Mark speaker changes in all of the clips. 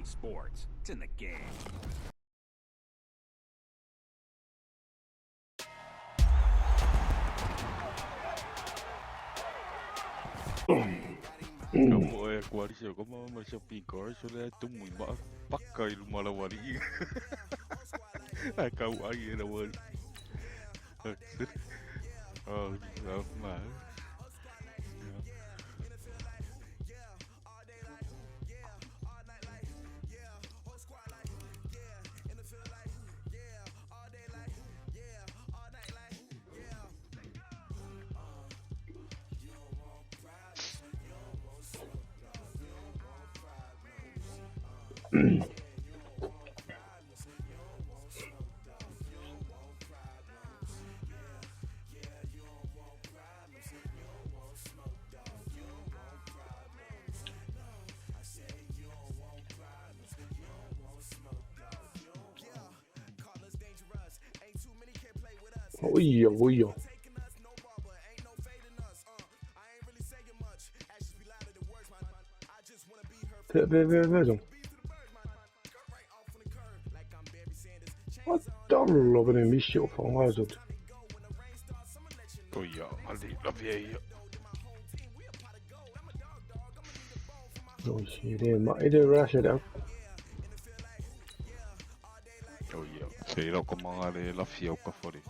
Speaker 1: EA Sports. It's in the game.
Speaker 2: Kamu kualisio kama masih pikir sudah tu mui pakai rumah lawan ini. Kau air lawan. Oh, lama.
Speaker 3: Oi, oi. Vejam. Adoro per il liscio famoso.
Speaker 2: Oh ja, ali la vieja.
Speaker 3: Non si vede, ma è del Russia.
Speaker 2: Oh ja, se lo comandare la fiocca fuori.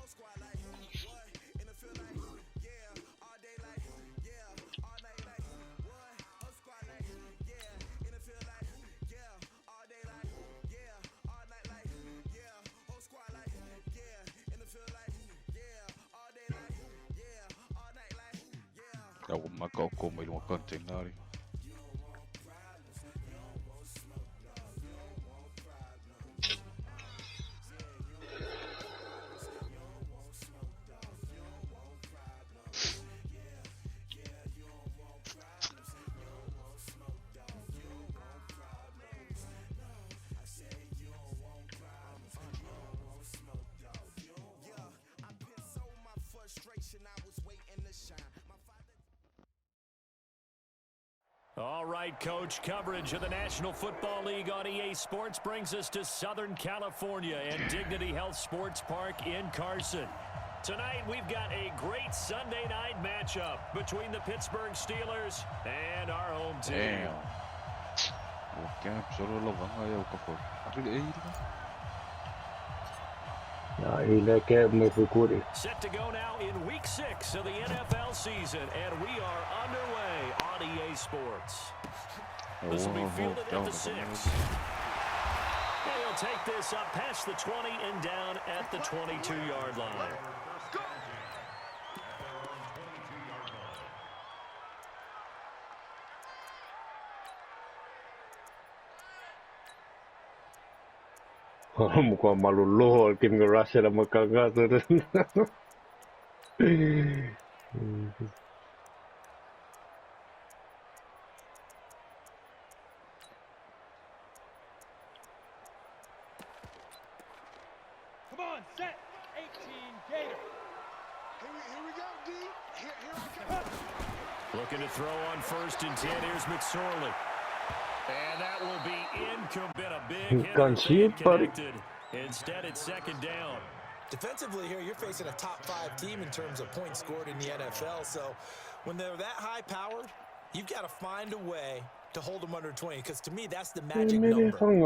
Speaker 2: Ako makauko may mga containeri.
Speaker 4: All right, Coach, coverage of the National Football League on EA Sports brings us to Southern California and Dignity Health Sports Park in Carson. Tonight, we've got a great Sunday night matchup between the Pittsburgh Steelers and our home team. Set to go now in Week 6 of the NFL season, and we are underway on EA Sports. This will be fielded at the 6. And he'll take this up past the 20 and down at the 22-yard line.
Speaker 3: Mukhang maluluhol Kim Russia na magkagato rin.
Speaker 5: Come on, set. 18 Gator. Here we go, D. Here I come.
Speaker 4: Looking to throw on 1st and 10. Here's McSorley. And that will be incomplete. A big hit connected. Instead, it's 2nd down.
Speaker 6: Defensively here, you're facing a top 5 team in terms of points scored in the NFL. So when they're that high-powered, you've got to find a way to hold them under 20. Because to me, that's the magic number. 20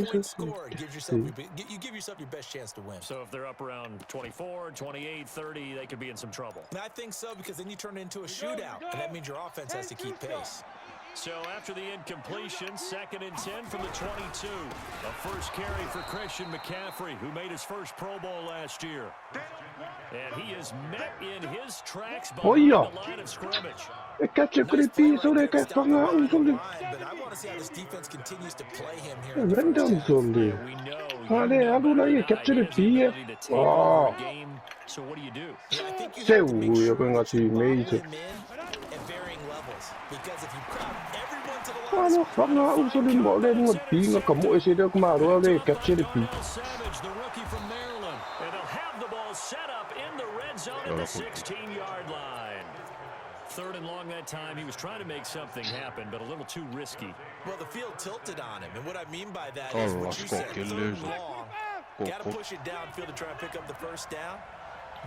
Speaker 6: points scored, you give yourself your best chance to win.
Speaker 4: So if they're up around 24, 28, 30, they could be in some trouble.
Speaker 6: And I think so, because then you turn it into a shootout, and that means your offense has to keep pace.
Speaker 4: So after the incompletion, 2nd and 10 from the 22. A first carry for Christian McCaffrey, who made his first Pro Bowl last year. And he is met in his tracks behind the line of scrimmage.
Speaker 3: Catch a pretty piece of the cat from out.
Speaker 6: But I want to see how this defense continues to play him here.
Speaker 3: Random only. I don't know, you capture the piece. Oh.
Speaker 4: So what do you do?
Speaker 6: Yeah, I think you
Speaker 3: Say,
Speaker 6: have to make
Speaker 3: we're
Speaker 6: sure
Speaker 3: going to see
Speaker 6: you
Speaker 3: major.
Speaker 6: him in at varying levels. Because if you crowd everyone to the line,
Speaker 3: Ano, from now, also didn't want to be a come see the Camaro, they capture the piece.
Speaker 4: Savage, the rookie from Maryland. And they'll have the ball set up in the red zone at the 16-yard line. 3rd and long that time. He was trying to make something happen, but a little too risky.
Speaker 6: Well, the field tilted on him, and what I mean by that is what you said, 3rd and long. Got to push it downfield to try and pick up the first down.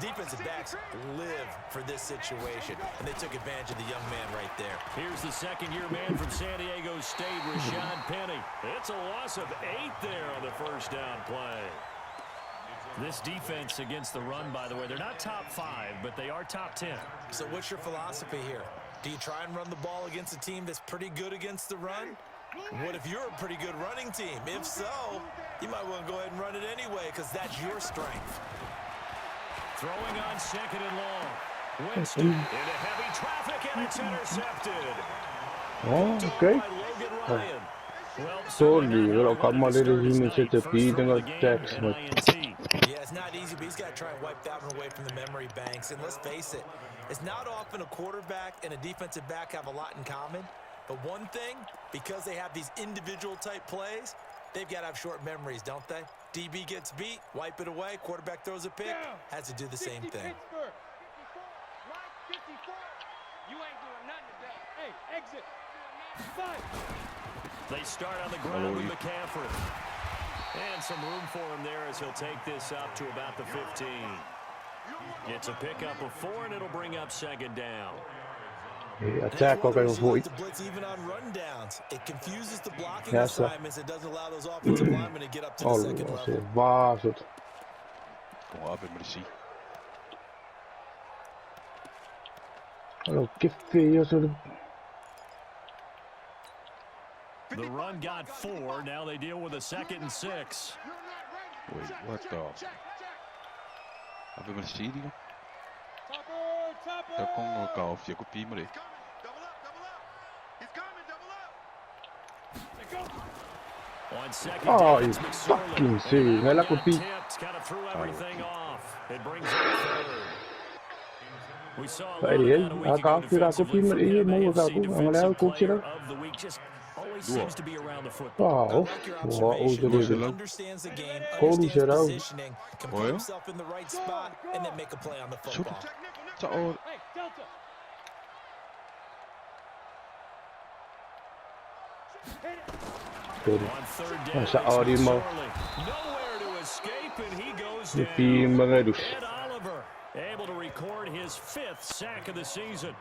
Speaker 6: Defensive backs live for this situation, and they took advantage of the young man right there.
Speaker 4: Here's the second-year man from San Diego State, Rashad Penny. It's a loss of 8 there on the first down play. This defense against the run, by the way, they're not top 5, but they are top 10.
Speaker 6: So what's your philosophy here? Do you try and run the ball against a team that's pretty good against the run? What if you're a pretty good running team? If so, you might want to go ahead and run it anyway because that's your strength.
Speaker 4: Throwing on 2nd and long. Winston into heavy traffic, and it's intercepted.
Speaker 3: Okay. Sorry, we'll come a little bit to the beating of Jackson.
Speaker 6: Yeah, it's not easy, but he's got to try and wipe that one away from the memory banks. And let's face it, it's not often a quarterback and a defensive back have a lot in common. But one thing, because they have these individual type plays, they've got to have short memories, don't they? DB gets beat, wipe it away, quarterback throws a pick, has to do the same thing.
Speaker 5: You ain't doing nothing today. Hey, exit.
Speaker 4: They start on the ground with McCaffrey. And some room for him there as he'll take this up to about the 15. It's a pickup of 4, and it'll bring up 2nd down.
Speaker 3: Attack ook even voor
Speaker 6: the blitz even on rundowns. It confuses the blocking assignments. It doesn't allow those offensive linemen to get up to the second level.
Speaker 3: Was het.
Speaker 2: Kom op, merci.
Speaker 3: Hallo, kiffie, zo.
Speaker 4: The run got 4. Now they deal with a 2nd and 6.
Speaker 2: Wait, what the? Hebben we een serie? Daar kon nog een of je kopie maar.
Speaker 3: Oh, you fucking see. Hij laat kopie. Hey, hij kan weer kopie maar hier mogen gaan. En hij komt hier.
Speaker 4: Seems to be around the football.
Speaker 3: Wow,
Speaker 6: Understands the game,
Speaker 3: Holy
Speaker 6: understands
Speaker 3: shit,
Speaker 6: positioning, can put himself in the right spot, and then make a play on the football.
Speaker 5: Hey, Delta.
Speaker 4: On 3rd down, nowhere to escape, and he goes down. Ed Oliver able to record his 5th sack of the season.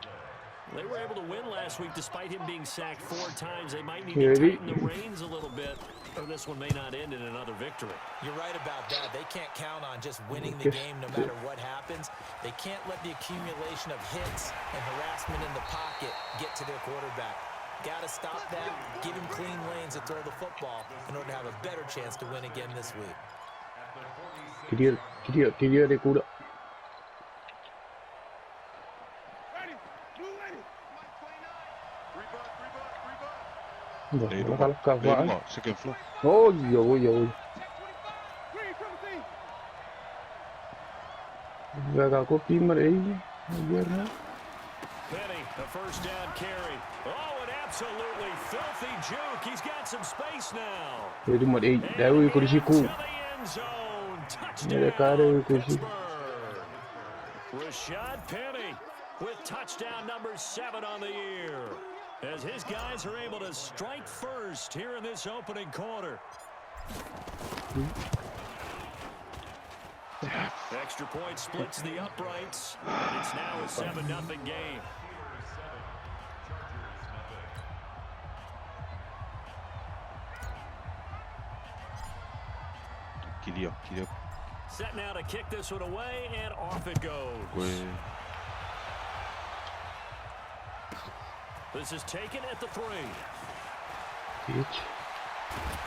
Speaker 4: They were able to win last week despite him being sacked 4 times. They might need to tighten the reins a little bit, or this one may not end in another victory.
Speaker 6: You're right about that. They can't count on just winning the game no matter what happens. They can't let the accumulation of hits and harassment in the pocket get to their quarterback. Got to stop that, give him clean lanes to throw the football in order to have a better chance to win again this week.
Speaker 2: Nee, nog second floor.
Speaker 3: Oi, oi, oi. We gaan kopie maar even.
Speaker 4: Penny, a first down carry. Oh, an absolutely filthy juke. He's got some space now.
Speaker 3: Doe maar één. Daar wil je voor de ziekte.
Speaker 4: Rashad Penny with touchdown number 7 on the year. As his guys are able to strike first here in this opening quarter. Extra point splits the uprights, and it's now a 7-0 game.
Speaker 2: Giddy up.
Speaker 4: Set now to kick this one away, and off it goes. This is taken at the 3.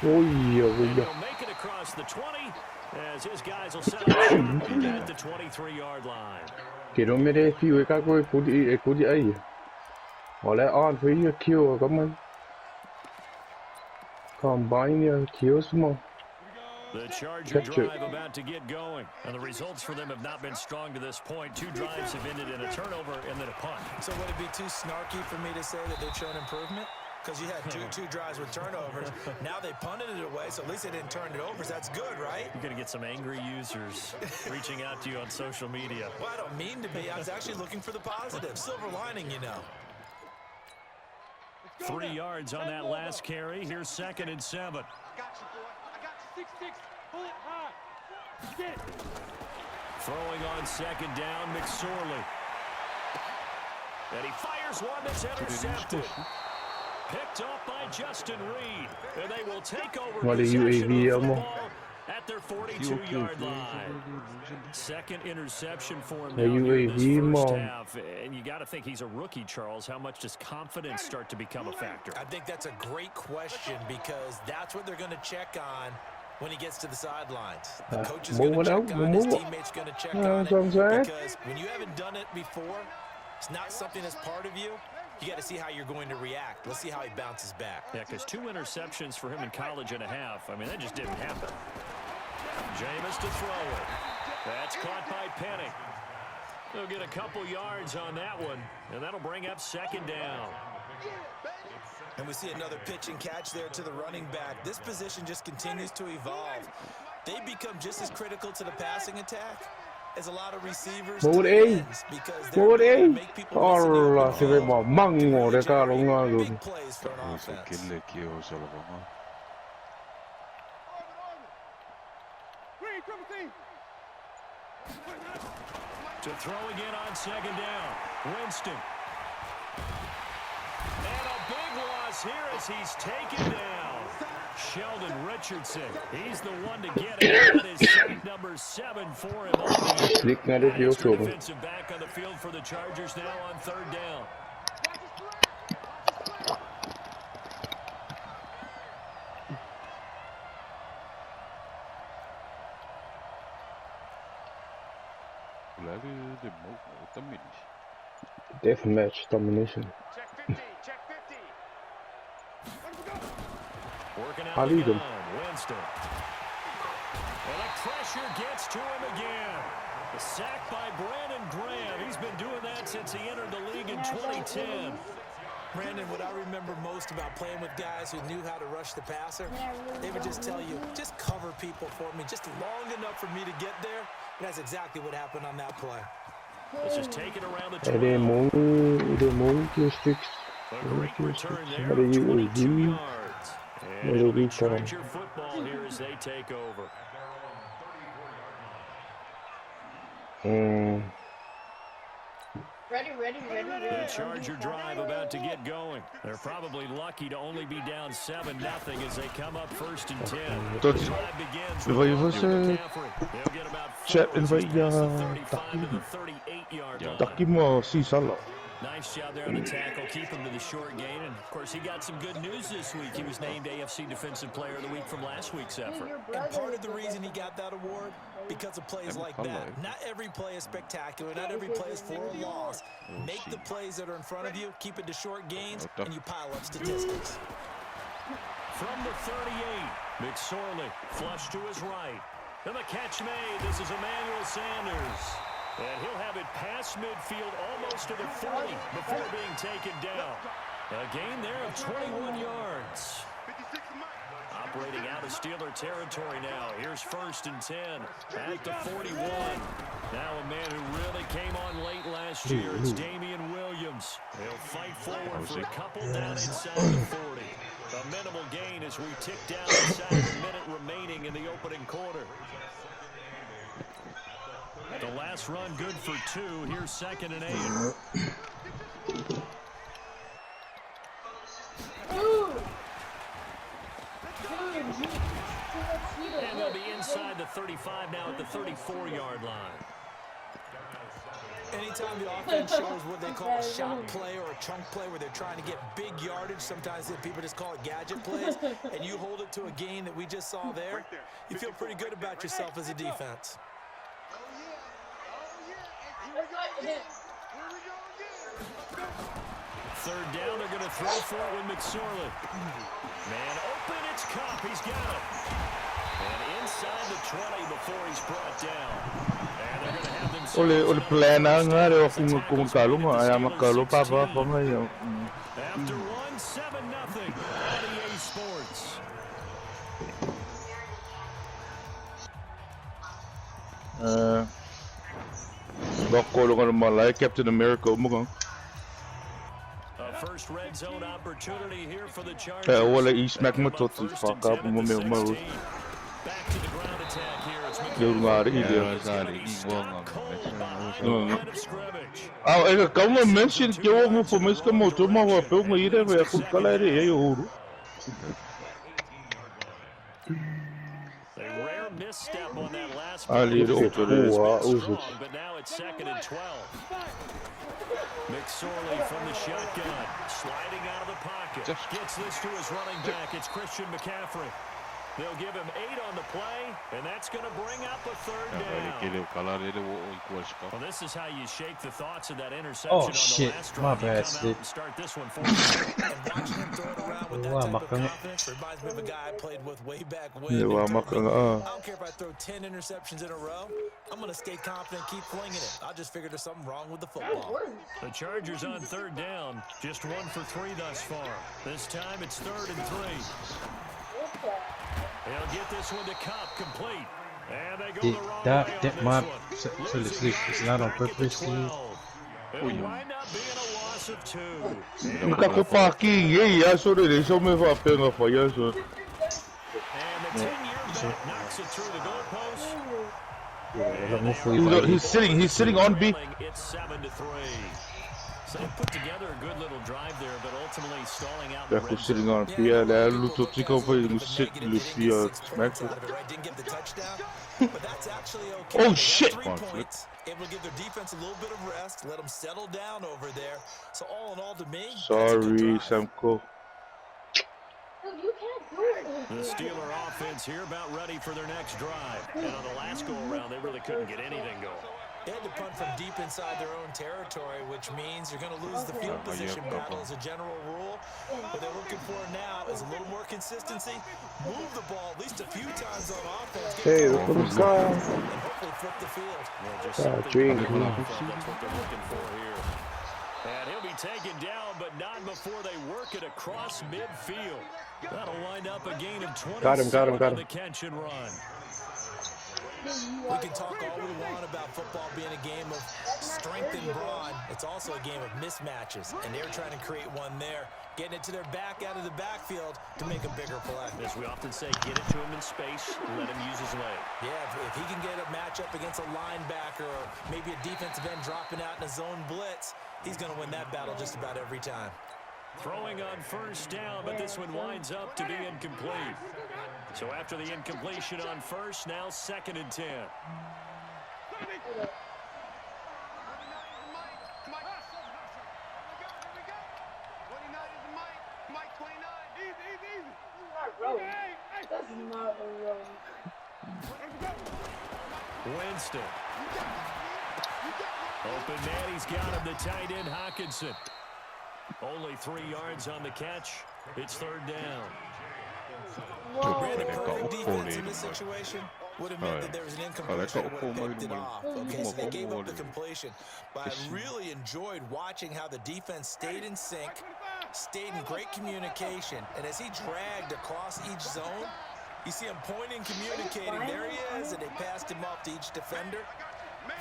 Speaker 4: He'll make it across the 20 as his guys will set up at the 23-yard line.
Speaker 3: Quiero mere fiu ka ko kudi ai. Wala on for you kill come combine your kills more.
Speaker 4: The Charger drive about to get going, and the results for them have not been strong to this point. 2 drives have ended in a turnover and then a punt.
Speaker 6: So would it be too snarky for me to say that they've shown improvement? because you had two drives with turnovers. Now they punted it away, so at least they didn't turn it over. So that's good, right?
Speaker 4: You're going to get some angry users reaching out to you on social media.
Speaker 6: Well, I don't mean to be. I was actually looking for the positive. Silver lining, you know.
Speaker 4: 3 yards on that last carry. Here's 2nd and 7.
Speaker 5: I got you, boy. I got you. 6-6. Pull it high. Get it.
Speaker 4: Throwing on 2nd down, McSorley. And he fires one that's intercepted. Picked off by Justin Reed. And they will take over possession of the football at their 42-yard line. 2nd interception for him now in this first half. And you got to think he's a rookie, Charles. How much does confidence start to become a factor?
Speaker 6: I think that's a great question because that's what they're going to check on when he gets to the sidelines. The coach is going to check on it. His teammate's going to check on it. Because when you haven't done it before, it's not something that's part of you. You got to see how you're going to react. Let's see how he bounces back.
Speaker 4: Yeah, because 2 interceptions for him in college and a half. I mean, that just didn't happen. Jameis to throw it. That's caught by Penny. They'll get a couple yards on that one, and that'll bring up 2nd down.
Speaker 6: And we see another pitch and catch there to the running back. This position just continues to evolve. They become just as critical to the passing attack as a lot of receivers to the ends because they're going to make people
Speaker 3: Allah, se ve mau mango de ka lo nga lu.
Speaker 6: big plays for an offense.
Speaker 4: To throw again on 2nd down. Winston. And a big loss here as he's taken down. Sheldon Richardson. He's the one to get it. That is sack number 7 for him. Defensive back on the field for the Chargers now on 3rd down.
Speaker 3: Deathmatch domination.
Speaker 5: Check 50. Check 50.
Speaker 4: Working out
Speaker 3: I
Speaker 4: the
Speaker 3: lead him.
Speaker 4: gun. Winston. And the pressure gets to him again. The sack by Brandon Graham. He's been doing that since he entered the league in 2010.
Speaker 6: Brandon, what I remember most about playing with guys who knew how to rush the passer, they would just tell you, just cover people for me, just long enough for me to get there. And that's exactly what happened on that play.
Speaker 4: This is taken around the 12.
Speaker 3: A great
Speaker 4: return there of 22 yards. And it'll be Charger football here as they take over.
Speaker 7: Ready.
Speaker 4: The Charger drive about to get going. They're probably lucky to only be down 7-0 as they come up 1st and 10.
Speaker 8: Toi,
Speaker 4: The drive begins
Speaker 8: tu
Speaker 4: with
Speaker 8: vas y
Speaker 4: Walker
Speaker 8: passer.
Speaker 4: McCaffrey. They'll get about 4
Speaker 8: Chat,
Speaker 4: as
Speaker 8: il va
Speaker 4: he's
Speaker 8: y
Speaker 4: past the
Speaker 8: a
Speaker 4: 35 to the 38-yard line.
Speaker 8: Takimo aussi ça là.
Speaker 4: Nice job there on the tackle. Keep him to the short gain. And, of course, he got some good news this week. He was named AFC Defensive Player of the Week from last week's effort.
Speaker 6: And part of the reason he got that award, because of plays like that. Not every play is spectacular. Not every play is for a loss. Make the plays that are in front of you, keep it to short gains, and you pile up statistics.
Speaker 4: From the 38, McSorley flush to his right. And the catch made. This is Emmanuel Sanders. And he'll have it past midfield almost to the 40 before being taken down. A gain there of 21 yards. Operating out of Steeler territory now. Here's 1st and 10 at the 41. Now a man who really came on late last year. It's Damian Williams. He'll fight forward for a couple down inside the 40. A minimal gain as we tick down inside the minute remaining in the opening quarter. The last run good for 2. Here's 2nd and 8. And they'll be inside the 35 now at the 34-yard line.
Speaker 6: Anytime the offense shows what they call a shot play or a chunk play where they're trying to get big yardage, sometimes people just call it gadget plays, and you hold it to a gain that we just saw there, you feel pretty good about yourself as a defense.
Speaker 4: Third down, they're going to throw for it with McSorley. Man open, it's Cup. He's got it. And inside the 20 before he's brought down. And they're going to have themselves
Speaker 8: Oleh plan nga rin kung magkalo nga ay magkalo pa ba ngayon.
Speaker 4: After one 7-0 on EA Sports.
Speaker 3: Gakkolongan malay Captain America mo
Speaker 4: A first red zone opportunity here for the Chargers.
Speaker 3: kaya wala i-smack mo to
Speaker 4: First
Speaker 3: fuck
Speaker 4: and
Speaker 3: up
Speaker 4: 10
Speaker 3: mo
Speaker 4: at the
Speaker 3: may
Speaker 4: 16. Back to the ground attack here. It's
Speaker 3: yung nga rin
Speaker 2: Kaya
Speaker 3: ide.
Speaker 2: sali, ingwang ang
Speaker 4: line of scrimmage.
Speaker 3: Kama mention que eu vou fumar isso como tu mas vai pelo meio da vai com calari aí ouro.
Speaker 4: A rare misstep on that last
Speaker 3: Ali
Speaker 4: play.
Speaker 3: o uso.
Speaker 4: But now it's 2nd and 12. McSorley from the shotgun, sliding out of the pocket. Gets this to his running back. It's Christian McCaffrey. They'll give him 8 on the play, and that's going to bring up a third down. Well, this is how you shake the thoughts of that interception on the last drive.
Speaker 7: My bad,
Speaker 4: Come out
Speaker 7: Steve.
Speaker 4: and start this one for him.
Speaker 6: And watching him throw it around with that
Speaker 7: Wow,
Speaker 6: type of
Speaker 7: makanga.
Speaker 6: confidence reminds me of a guy I played with way back when.
Speaker 3: Yeah, wow,
Speaker 6: He told me,
Speaker 3: makanga,
Speaker 6: I don't care if I throw 10 interceptions in a row. I'm going to stay confident, keep flinging it. I just figured there's something wrong with the football.
Speaker 4: The Chargers on third down, just 1 for 3 thus far. This time it's 3rd and 3. They'll get this one to Cobb, complete. And they go the wrong way on this
Speaker 7: my
Speaker 4: one.
Speaker 7: so it's not on purpose, Steve.
Speaker 4: It'll wind up being a loss of 2.
Speaker 3: Nunca que parking aí, só ele só me vai pegar foi isso.
Speaker 4: And the 10-year back knocks it through the goalpost.
Speaker 3: He's sitting on B.
Speaker 4: It's 7-3. So they put together a good little drive there, but ultimately stalling out.
Speaker 3: Yeah, who's sitting on B? Yeah, they look to take over and sit Lucy smack.
Speaker 6: Didn't get the touchdown, but that's actually okay.
Speaker 3: Oh shit!
Speaker 6: 3 points. Able to give their defense a little bit of rest, let them settle down over there. So all in all, to me,
Speaker 3: Sorry, Samko.
Speaker 4: The Steeler offense here about ready for their next drive. And on the last go-around, they really couldn't get anything going.
Speaker 6: They had to punt from deep inside their own territory, which means you're going to lose the field position battle as a general rule. What they're looking for now is a little more consistency, move the ball at least a few times on offense,
Speaker 3: Hey, look at this guy.
Speaker 6: and hopefully flip the field.
Speaker 4: Yeah, just
Speaker 3: drink.
Speaker 4: that's what they're looking for here. And he'll be taken down, but not before they work it across midfield. That'll wind up a gain of 20
Speaker 3: Got him.
Speaker 4: on the catch and run.
Speaker 6: We can talk all we want about football being a game of strength and brawn. It's also a game of mismatches, and they're trying to create one there, getting it to their back out of the backfield to make a bigger play.
Speaker 4: As we often say, get it to him in space, let him use his leg.
Speaker 6: Yeah, if he can get a matchup against a linebacker or maybe a defensive end dropping out in a zone blitz, he's going to win that battle just about every time.
Speaker 4: Throwing on first down, but this one winds up to be incomplete. So after the incompletion on first, now 2nd and 10.
Speaker 8: That's not a road.
Speaker 4: Winston. Open man, he's got him, the tight end Hawkinson. Only 3 yards on the catch. It's 3rd down.
Speaker 6: Ran a perfect defense in this situation. Would have meant that there was an incompletion, would have picked it off. Okay, so they gave up the completion. But I really enjoyed watching how the defense stayed in sync, stayed in great communication, and as he dragged across each zone, you see him pointing, communicating. There he is, and they passed him off to each defender.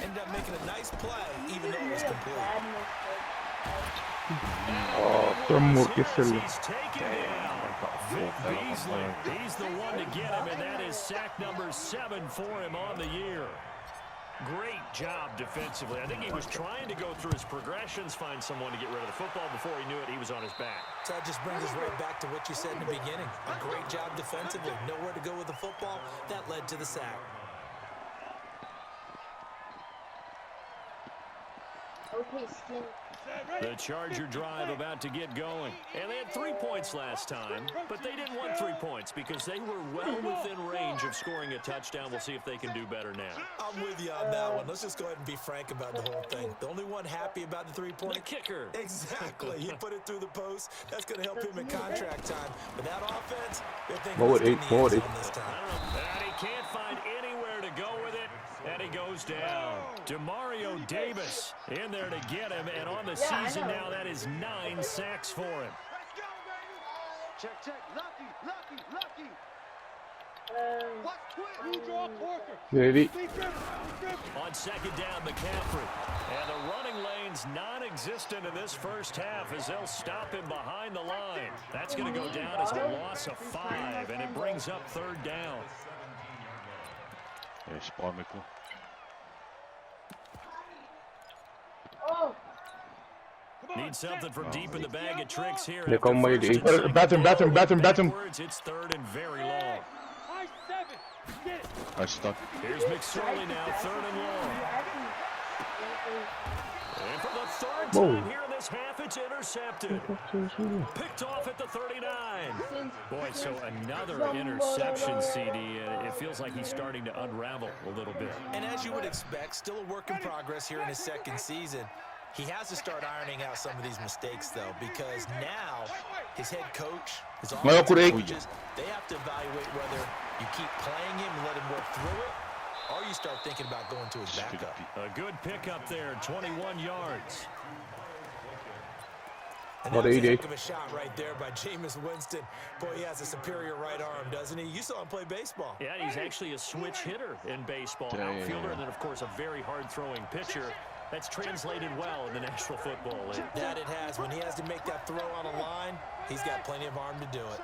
Speaker 6: Ended up making a nice play, even though it was complete.
Speaker 4: He's taken down. Vic Beasley, he's the one to get him, and that is sack number 7 for him on the year. Great job defensively. I think he was trying to go through his progressions, find someone to get rid of the football. Before he knew it, he was on his back.
Speaker 6: So that just brings us right back to what you said in the beginning. A great job defensively. Nowhere to go with the football. That led to the sack.
Speaker 8: Okay, skin.
Speaker 4: The Charger drive about to get going. And they had 3 points last time, but they didn't want 3 points because they were well within range of scoring a touchdown. We'll see if they can do better now.
Speaker 6: I'm with you on that one. Let's just go ahead and be frank about the whole thing. The only one happy about the 3-point.
Speaker 4: The kicker.
Speaker 6: Exactly. He put it through the post. That's going to help him in contract time. But that offense, they're thinking
Speaker 3: What,
Speaker 6: it's in the end
Speaker 3: 840?
Speaker 6: zone this time.
Speaker 4: And he can't find anywhere to go with it, and he goes down. Demario Davis in there to get him, and on the season now, that is 9 sacks for him.
Speaker 3: Ready?
Speaker 4: On second down, McCaffrey. And the running lane's non-existent in this first half as they'll stop him behind the line. That's going to go down as a loss of 5, and it brings up third down.
Speaker 2: Spaamico.
Speaker 8: Oh,
Speaker 4: Need something from deep in the bag of tricks here.
Speaker 3: They come
Speaker 4: after
Speaker 3: with
Speaker 4: first
Speaker 3: it.
Speaker 4: and second
Speaker 3: Bat him, bat him, bat him, bat him.
Speaker 4: backwards. It's third and very long.
Speaker 2: Hij staat.
Speaker 4: Here's McSorley now, third and long. And for the third time here in this half, it's intercepted. Picked off at the 39. Boy, so another interception, CD, and it feels like he's starting to unravel a little bit.
Speaker 6: And as you would expect, still a work in progress here in his second season. He has to start ironing out some of these mistakes, though, because now his head coach, his offensive coaches, they have to evaluate whether you keep playing him and let him work through it, or you start thinking about going to his backup.
Speaker 4: A good pickup there, 21 yards.
Speaker 6: And that was a heck of a shot right there by Jameis Winston. Boy, he has a superior right arm, doesn't he? You saw him play baseball.
Speaker 4: Yeah, he's actually a switch hitter in baseball. Outfielder, and then, of course, a very hard-throwing pitcher. That's translated well in the National Football League.
Speaker 6: That it has. When he has to make that throw on a line, he's got plenty of arm to do it.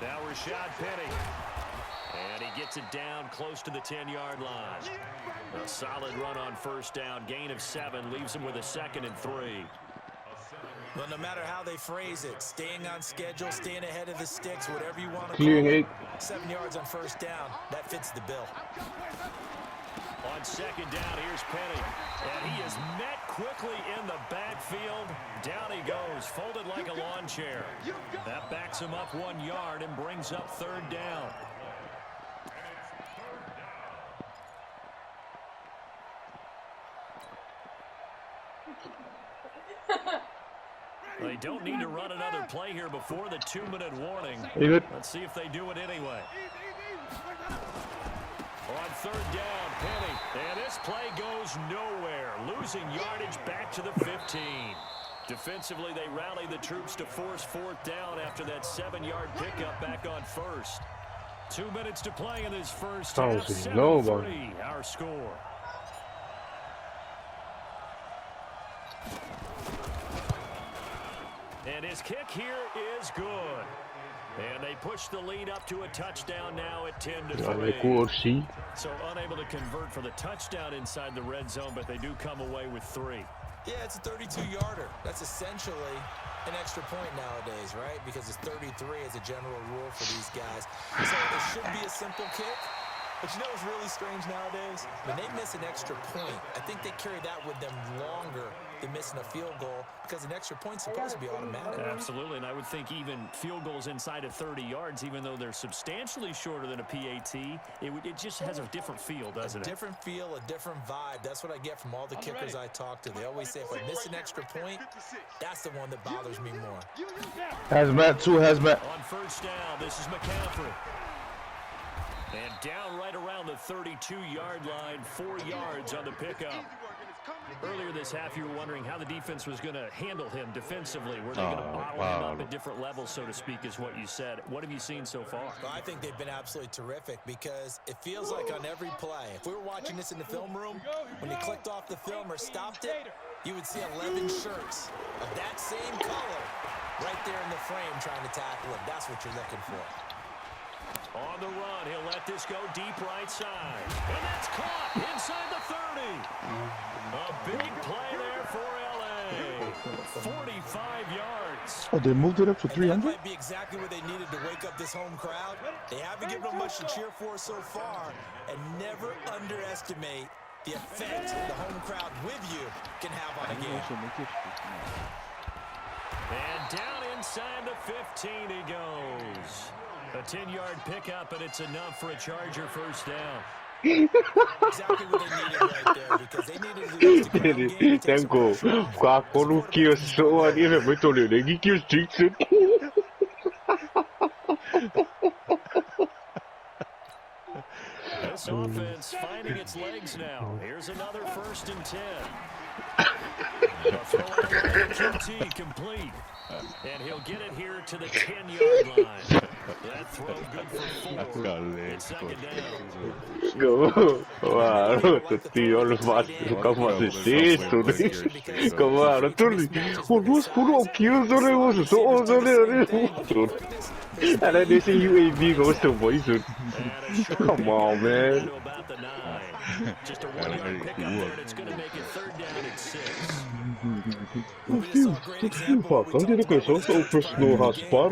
Speaker 4: Now Rashad Penny. And he gets it down close to the 10-yard line. A solid run on first down. Gain of 7 leaves him with a 2nd and 3.
Speaker 6: Well, no matter how they phrase it, staying on schedule, staying ahead of the sticks, whatever you want to
Speaker 3: Clearing
Speaker 6: call it,
Speaker 3: 8.
Speaker 6: 7 yards on first down, that fits the bill.
Speaker 4: On second down, here's Penny. And he is met quickly in the backfield. Down he goes, folded like a lawn chair. That backs him up 1 yard and brings up third down. They don't need to run another play here before the 2-minute warning. Let's see if they do it anyway. On third down, Penny. And this play goes nowhere. Losing yardage back to the 15. Defensively, they rally the troops to force fourth down after that 7-yard pickup back on first. 2 minutes to play in this first half. 7-3, our score. And his kick here is good. And they push the lead up to a touchdown now at 10-3. So unable to convert for the touchdown inside the red zone, but they do come away with 3.
Speaker 6: Yeah, it's a 32-yarder. That's essentially an extra point nowadays, right? Because it's 33 as a general rule for these guys. So it should be a simple kick. But you know what's really strange nowadays? When they miss an extra point, I think they carry that with them longer than missing a field goal because an extra point's supposed to be automatic.
Speaker 4: Absolutely, and I would think even field goals inside of 30 yards, even though they're substantially shorter than a PAT, it just has a different feel, doesn't it?
Speaker 6: A different feel, a different vibe. That's what I get from all the kickers I talk to. They always say if I miss an extra point, that's the one that bothers me more.
Speaker 3: Hazmat, 2 hazmat.
Speaker 4: On first down, this is McCaffrey. And down right around the 32-yard line, 4 yards on the pickup. Earlier this half, you were wondering how the defense was going to handle him defensively. Were they going to bottle him up at different levels, so to speak, is what you said. What have you seen so far?
Speaker 6: Well, I think they've been absolutely terrific because it feels like on every play, if we were watching this in the film room, when you clicked off the film or stopped it, you would see 11 shirts of that same color right there in the frame trying to tackle him. That's what you're looking for.
Speaker 4: On the run, he'll let this go deep right side. And that's caught inside the 30. A big play there for L.A. 45 yards.
Speaker 3: Oh, they moved it up to 300?
Speaker 6: That might be exactly what they needed to wake up this home crowd. They haven't given them much to cheer for so far. And never underestimate the effect the home crowd with you can have on a game.
Speaker 4: And down inside the 15 he goes. A 10-yard pickup, and it's enough for a Charger first down.
Speaker 6: Exactly what they needed right there, because they needed to do the ground game.
Speaker 3: Tengo,
Speaker 4: This offense finding its legs now. Here's another 1st and 10. A throw QT complete. And he'll get it here to the 10-yard line. That throw good for 4. It's second down.
Speaker 3: Claro, tío, como assistir, claro, tudo. O nosso puro kill do negócio, só o negócio. And then they say UAV goes to voice it. Come on, man.
Speaker 4: Just a 1-yard pickup there, and it's going to make it third down and 6.
Speaker 3: Fuck, onde ele começou o personal raspar,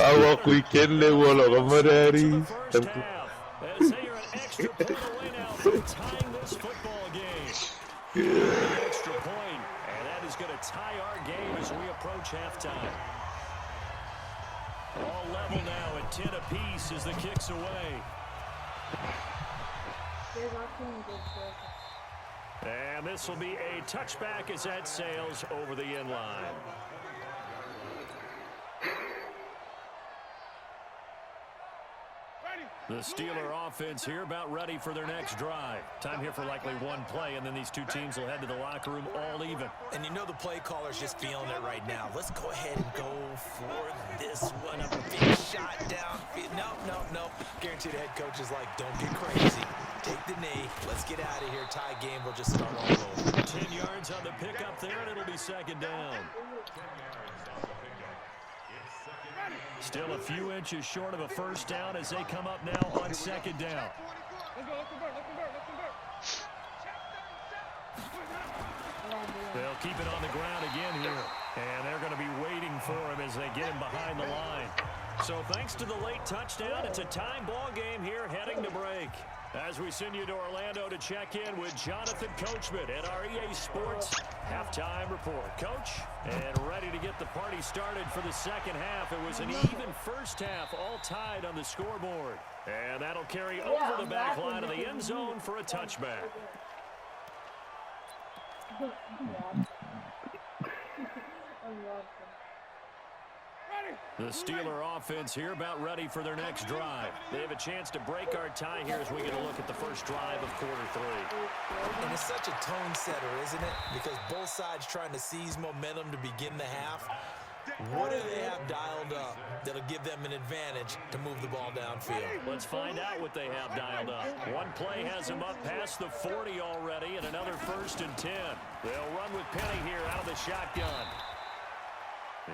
Speaker 3: Awak weekend le wala ka marari.
Speaker 4: As they are an extra point away now from tying this football game. An extra point, and that is going to tie our game as we approach halftime. All level now at 10 apiece as the kick's away. And this will be a touchback as that sails over the end line. The Steeler offense here about ready for their next drive. Time here for likely one play, and then these two teams will head to the locker room all even.
Speaker 6: And you know the play caller's just feeling it right now. Let's go ahead and go for this one. A big shot down. Nope. Guaranteed the head coach is like, don't get crazy. Take the knee. Let's get out of here. Tie game. We'll just start all over.
Speaker 4: 10 yards on the pickup there, and it'll be second down. Still a few inches short of a first down as they come up now on second down. They'll keep it on the ground again here. And they're going to be waiting for him as they get him behind the line. So thanks to the late touchdown, it's a time ball game here heading to break. As we send you to Orlando to check in with Jonathan Coachman at our EA Sports halftime report. Coach, and ready to get the party started for the second half. It was an even first half, all tied on the scoreboard. And that'll carry over the back line of the end zone for a touchback. The Steeler offense here about ready for their next drive. They have a chance to break our tie here as we get a look at the first drive of quarter 3.
Speaker 6: And it's such a tone setter, isn't it? Because both sides trying to seize momentum to begin the half. What do they have dialed up that'll give them an advantage to move the ball downfield?
Speaker 4: Let's find out what they have dialed up. One play has them up past the 40 already, and another 1st and 10. They'll run with Penny here out of the shotgun.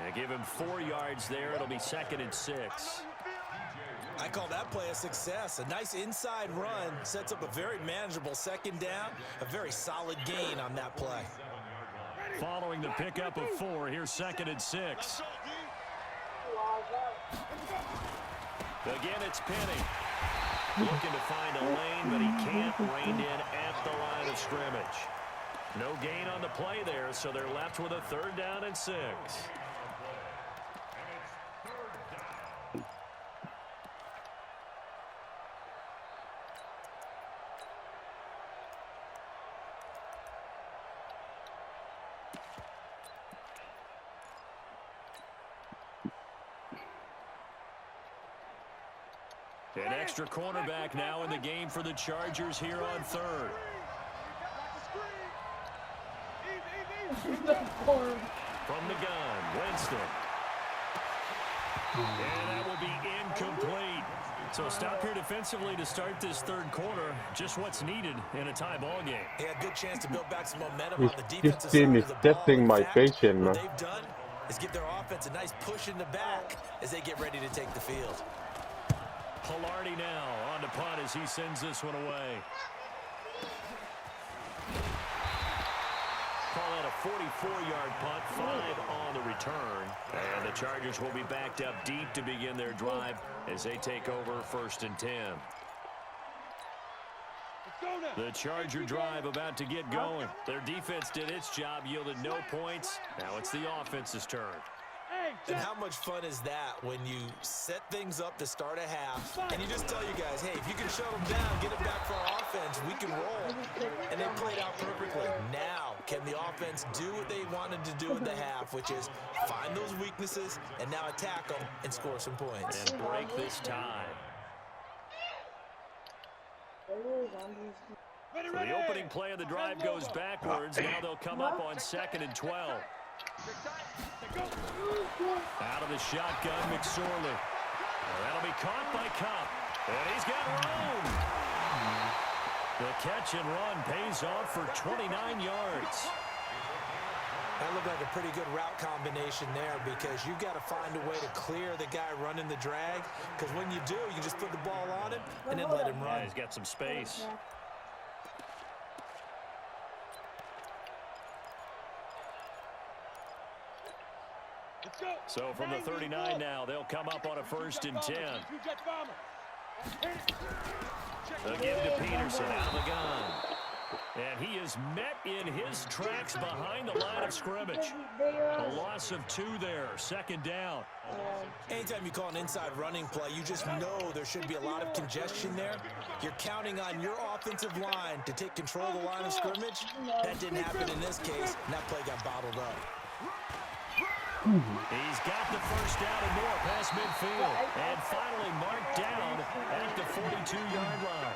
Speaker 4: They give him 4 yards there. It'll be 2nd and 6.
Speaker 6: I call that play a success. A nice inside run sets up a very manageable second down. A very solid gain on that play.
Speaker 4: Following the pickup of 4, here's 2nd and 6. Again, it's Penny. Looking to find a lane, but he can't. Reined in at the line of scrimmage. No gain on the play there, so they're left with a 3rd down and 6. An extra cornerback now in the game for the Chargers here on 3rd. From the gun, Winston. And that will be incomplete. So stop here defensively to start this 3rd quarter. Just what's needed in a tie ball game.
Speaker 6: They had a good chance to build back some momentum on the defensive
Speaker 3: This
Speaker 6: side
Speaker 3: team
Speaker 6: of
Speaker 3: is
Speaker 6: the ball.
Speaker 3: testing my patience, man.
Speaker 6: What they've done is give their offense a nice push in the back as they get ready to take the field.
Speaker 4: Pilardi now on the punt as he sends this one away. Call that a 44-yard punt, 5 on the return. And the Chargers will be backed up deep to begin their drive as they take over 1st and 10. The Charger drive about to get going. Their defense did its job, yielded no points. Now it's the offense's turn.
Speaker 6: And how much fun is that when you set things up to start a half, and you just tell you guys, hey, if you can shut them down, get it back for our offense, we can roll. And they played out perfectly. Now, can the offense do what they wanted to do in the half, which is find those weaknesses and now attack them and score some points.
Speaker 4: And break this tie. So the opening play of the drive goes backwards. Now they'll come up on 2nd and 12. Out of the shotgun, McSorley. That'll be caught by Cup. And he's got room. The catch and run pays off for 29 yards.
Speaker 6: That looked like a pretty good route combination there because you've got to find a way to clear the guy running the drag. Because when you do, you just put the ball on him and then let him run.
Speaker 4: Yeah, he's got some space. So from the 39 now, they'll come up on a 1st and 10. They'll give to Peterson out of the gun. And he is met in his tracks behind the line of scrimmage. A loss of 2 there, 2nd down.
Speaker 6: Anytime you call an inside running play, you just know there should be a lot of congestion there. You're counting on your offensive line to take control of the line of scrimmage. That didn't happen in this case, and that play got bottled up.
Speaker 4: He's got the 1st down and more past midfield. And finally marked down at the 42-yard line.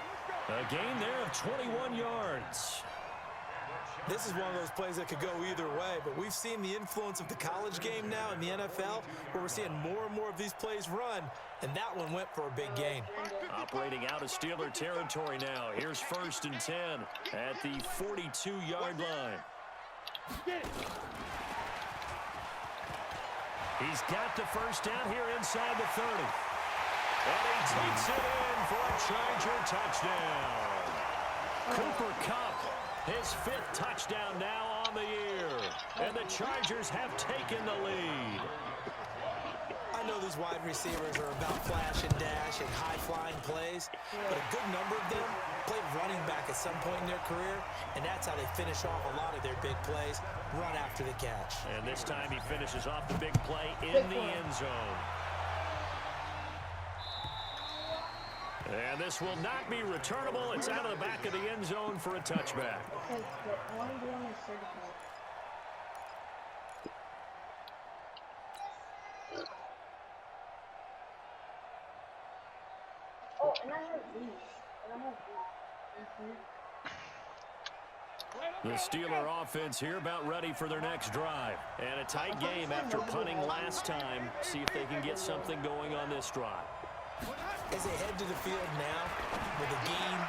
Speaker 4: A gain there of 21 yards.
Speaker 6: This is one of those plays that could go either way, but we've seen the influence of the college game now in the NFL, where we're seeing more and more of these plays run, and that one went for a big gain.
Speaker 4: Operating out of Steeler territory now. Here's 1st and 10 at the 42-yard line. He's got the 1st down here inside the 30. And he takes it in for a Charger touchdown. Cooper Kupp, his 5th touchdown now on the year. And the Chargers have taken the lead.
Speaker 6: I know these wide receivers are about flash and dash and high-flying plays, but a good number of them played running back at some point in their career, and that's how they finish off a lot of their big plays, run after the catch.
Speaker 4: And this time he finishes off the big play in the end zone. And this will not be returnable. It's out of the back of the end zone for a touchback.
Speaker 8: Oh, and I have these.
Speaker 4: The Steeler offense here about ready for their next drive. And a tight game after punting last time. See if they can get something going on this drive.
Speaker 6: As they head to the field now, with the game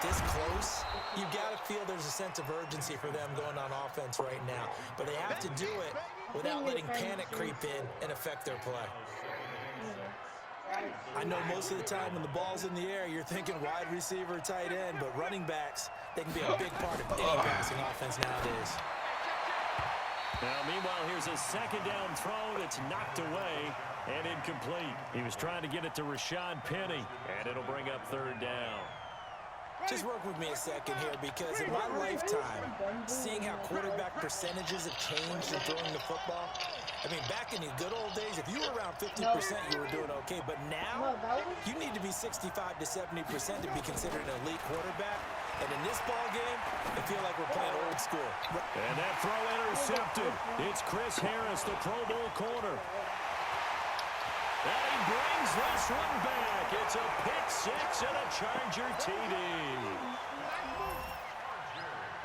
Speaker 6: this close, you've got to feel there's a sense of urgency for them going on offense right now. But they have to do it without letting panic creep in and affect their play. I know most of the time when the ball's in the air, you're thinking wide receiver, tight end, but running backs, they can be a big part of any passing offense nowadays.
Speaker 4: Now, meanwhile, here's a 2nd down throw that's knocked away and incomplete. He was trying to get it to Rashad Penny, and it'll bring up 3rd down.
Speaker 6: Just work with me a second here, because in my lifetime, seeing how quarterback percentages have changed in throwing the football, I mean, back in the good old days, if you were around 50%, you were doing okay. But now, you need to be 65 to 70% to be considered an elite quarterback. And in this ball game, I feel like we're playing old school.
Speaker 4: And that throw intercepted. It's Chris Harris, the Pro Bowl corner. And he brings this one back. It's a pick 6 and a Charger TD.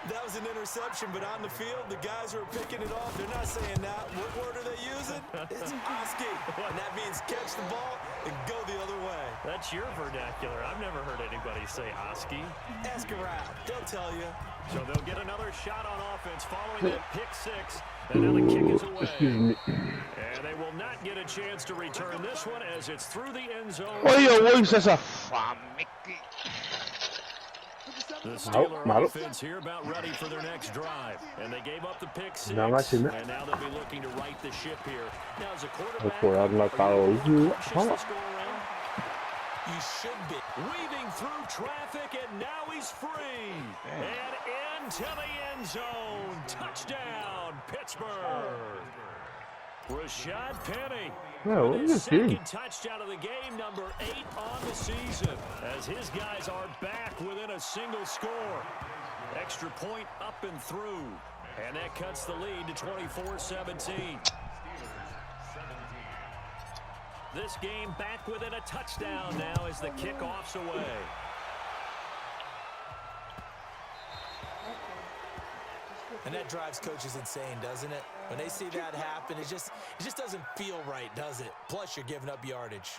Speaker 6: That was an interception, but on the field, the guys who are picking it off, they're not saying that. What word are they using? It's Oski. And that means catch the ball and go the other way.
Speaker 4: That's your vernacular. I've never heard anybody say Oski.
Speaker 6: Ask around. They'll tell you.
Speaker 4: So they'll get another shot on offense following that pick 6. And now the kick is away. And they will not get a chance to return this one as it's through the end zone. The Steeler offense here about ready for their next drive. And they gave up the pick 6. And now they'll be looking to right the ship here. Now, as a quarterback, are you cautious this go around?
Speaker 6: You should be.
Speaker 4: Weaving through traffic, and now he's free. And into the end zone. Touchdown, Pittsburgh. Rashad Penny.
Speaker 3: No,
Speaker 4: With
Speaker 3: what
Speaker 4: his
Speaker 3: is he?
Speaker 4: second touchdown of the game, number 8 on the season, as his guys are back within a single score. Extra point up and through, and that cuts the lead to 24-17. This game back within a touchdown now as the kickoff's away.
Speaker 6: And that drives coaches insane, doesn't it? When they see that happen, it just doesn't feel right, does it? Plus, you're giving up yardage.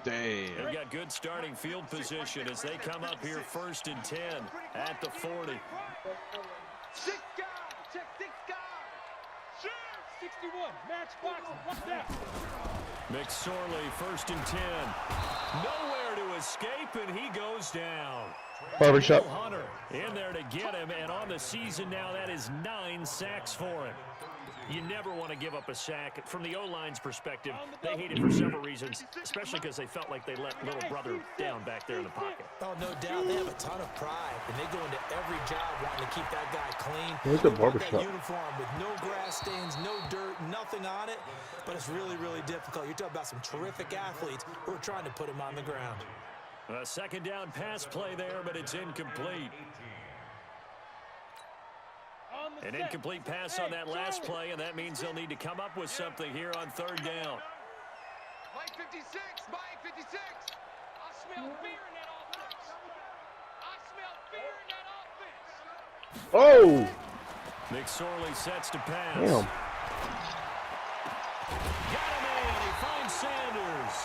Speaker 2: Damn.
Speaker 4: They've got good starting field position as they come up here 1st and 10 at the 40.
Speaker 5: 6 guys. Check 6 guys. 61. Match box. What's that?
Speaker 4: McSorley 1st and 10. Nowhere to escape, and he goes down.
Speaker 3: Barbershop.
Speaker 4: Will Hunter in there to get him, and on the season now, that is 9 sacks for him. You never want to give up a sack. From the O-line's perspective, they hate it for several reasons, especially because they felt like they let little brother down back there in the pocket.
Speaker 6: Oh, no doubt. They have a ton of pride, and they go into every job wanting to keep that guy clean.
Speaker 3: Where's the
Speaker 6: They want
Speaker 3: barbershop?
Speaker 6: that uniform with no grass stains, no dirt, nothing on it. But it's really, really difficult. You're talking about some terrific athletes who are trying to put him on the ground.
Speaker 4: A second down pass play there, but it's incomplete. An incomplete pass on that last play, and that means they'll need to come up with something here on 3rd down.
Speaker 5: Mike 56. Mike 56. I smell fear in that offense. I smell fear in that offense.
Speaker 3: Oh!
Speaker 4: McSorley sets to pass.
Speaker 3: Damn.
Speaker 4: Got him in. He finds Sanders.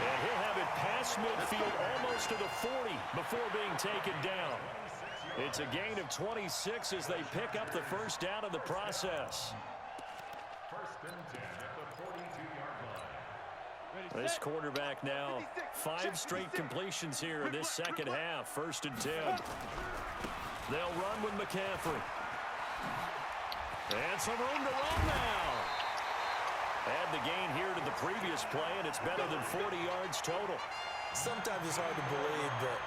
Speaker 4: And he'll have it past midfield almost to the 40 before being taken down. It's a gain of 26 as they pick up the 1st down in the process. This quarterback now 5 straight completions here in this second half. 1st and 10. They'll run with McCaffrey. And some room to run now. Add the gain here to the previous play, and it's better than 40 yards total.
Speaker 6: Sometimes it's hard to believe, but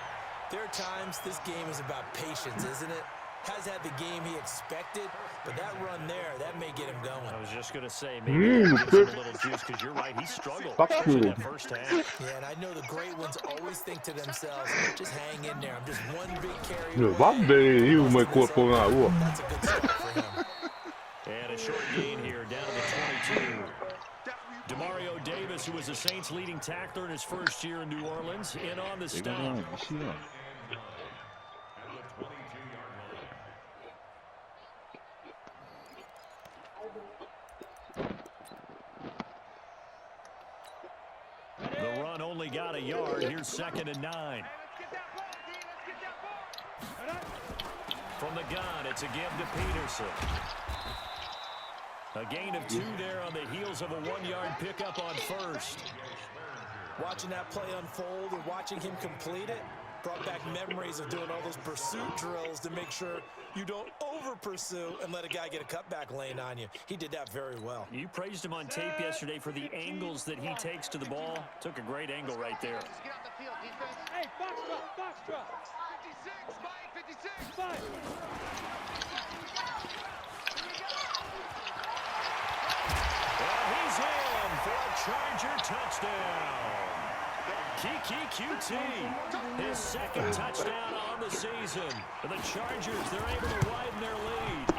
Speaker 6: there are times this game is about patience, isn't it? Has had the game he expected, but that run there, that may get him going.
Speaker 4: I was just going to say, maybe a little juice, because you're right, he struggled in that first half.
Speaker 6: Yeah, and I know the great ones always think to themselves, just hang in there. I'm just one big carry
Speaker 3: Dude,
Speaker 6: away.
Speaker 3: vad blir ju med kort på den här år?
Speaker 6: That's a good start for him.
Speaker 4: And a short gain here, down to the 22. Demario Davis, who was the Saints' leading tackler in his first year in New Orleans, in on the stop. The run only got a yard. Here's 2nd and 9. From the gun, it's a give to Peterson. A gain of 2 there on the heels of a 1-yard pickup on 1st.
Speaker 6: Watching that play unfold and watching him complete it brought back memories of doing all those pursuit drills to make sure you don't over-pursue and let a guy get a cutback lane on you. He did that very well.
Speaker 4: You praised him on tape yesterday for the angles that he takes to the ball. Took a great angle right there.
Speaker 5: Hey, foxtrot. 56. Mike 56. 5.
Speaker 4: Well, he's in for a Charger touchdown. Kiki QT, his 2nd touchdown on the season. For the Chargers, they're able to widen their lead.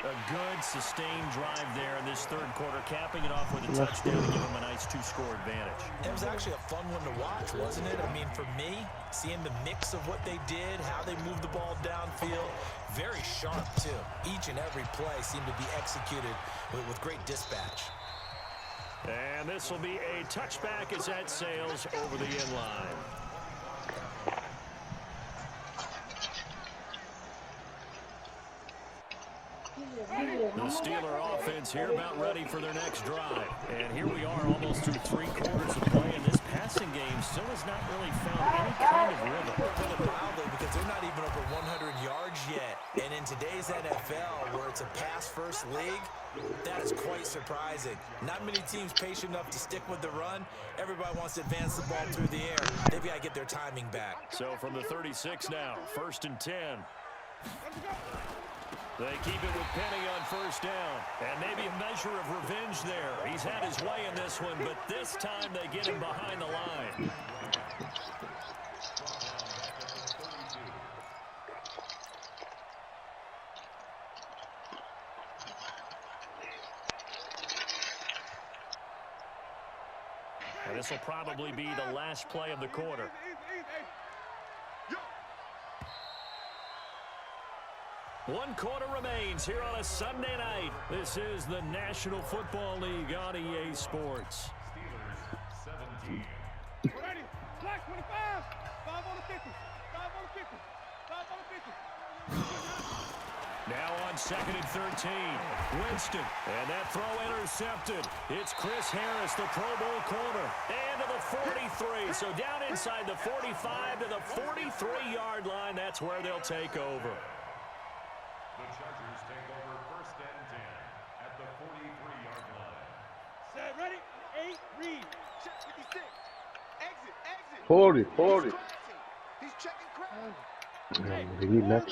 Speaker 4: A good, sustained drive there in this 3rd quarter, capping it off with a touchdown to give them a nice 2-score advantage.
Speaker 6: It was actually a fun one to watch, wasn't it? I mean, for me, seeing the mix of what they did, how they moved the ball downfield, very sharp, too. Each and every play seemed to be executed with great dispatch.
Speaker 4: And this will be a touchback as that sails over the end line. The Steeler offense here about ready for their next drive. And here we are almost through 3 quarters of play, and this passing game still has not really found any kind of rhythm.
Speaker 6: Put it mildly, because they're not even over 100 yards yet. And in today's NFL, where it's a pass-first league, that is quite surprising. Not many teams patient enough to stick with the run. Everybody wants to advance the ball through the air. They've got to get their timing back.
Speaker 4: So from the 36 now, 1st and 10. They keep it with Penny on first down. And maybe a measure of revenge there. He's had his way in this one, but this time they get him behind the line. And this will probably be the last play of the quarter. One quarter remains here on a Sunday night. This is the National Football League on EA Sports.
Speaker 5: Ready? Black 25. 5 on the 50. 5 on the 50. 5 on the 50.
Speaker 4: Now on 2nd and 13. Winston. And that throw intercepted. It's Chris Harris, the Pro Bowl corner. And to the 43. So down inside the 45 to the 43-yard line. That's where they'll take over.
Speaker 9: The Chargers take over 1st and 10 at the 43-yard line.
Speaker 5: Set, ready? 8, read. Check 56. Exit.
Speaker 3: 40, 40.
Speaker 5: He's checking crowd.
Speaker 3: Read left.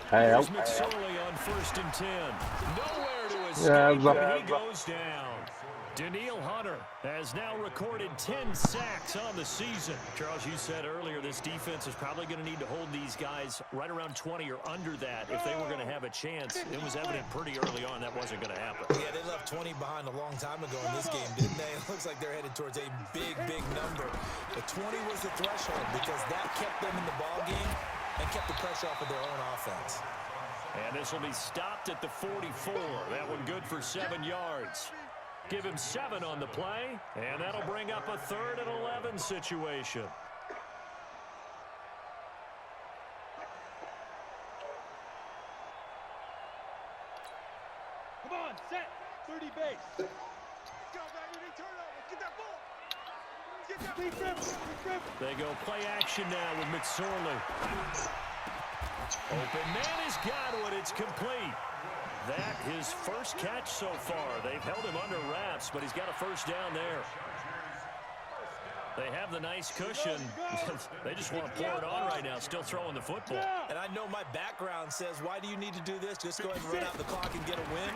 Speaker 3: Hey,
Speaker 4: Here's
Speaker 3: out.
Speaker 4: McSorley on 1st and 10. Nowhere to escape,
Speaker 3: Yeah,
Speaker 4: and he goes down. Daniil Hunter has now recorded 10 sacks on the season. Charles, you said earlier this defense is probably going to need to hold these guys right around 20 or under that if they were going to have a chance. It was evident pretty early on that wasn't going to happen.
Speaker 6: Yeah, they left 20 behind a long time ago in this game, didn't they? It looks like they're headed towards a big number. But 20 was the threshold because that kept them in the ball game and kept the pressure off of their own offense.
Speaker 4: And this will be stopped at the 44. That one good for 7 yards. Give him 7 on the play, and that'll bring up a 3rd and 11 situation.
Speaker 5: Come on, set. 30 base. Go, baby. Turn over. Get that ball. Get that big grip.
Speaker 4: They go play action now with McSorley. Open man has got it. It's complete. That his first catch so far. They've held him under wraps, but he's got a first down there. They have the nice cushion. They just want to pour it on right now, still throwing the football.
Speaker 6: And I know my background says, why do you need to do this? Just go ahead and run out the clock and get a win.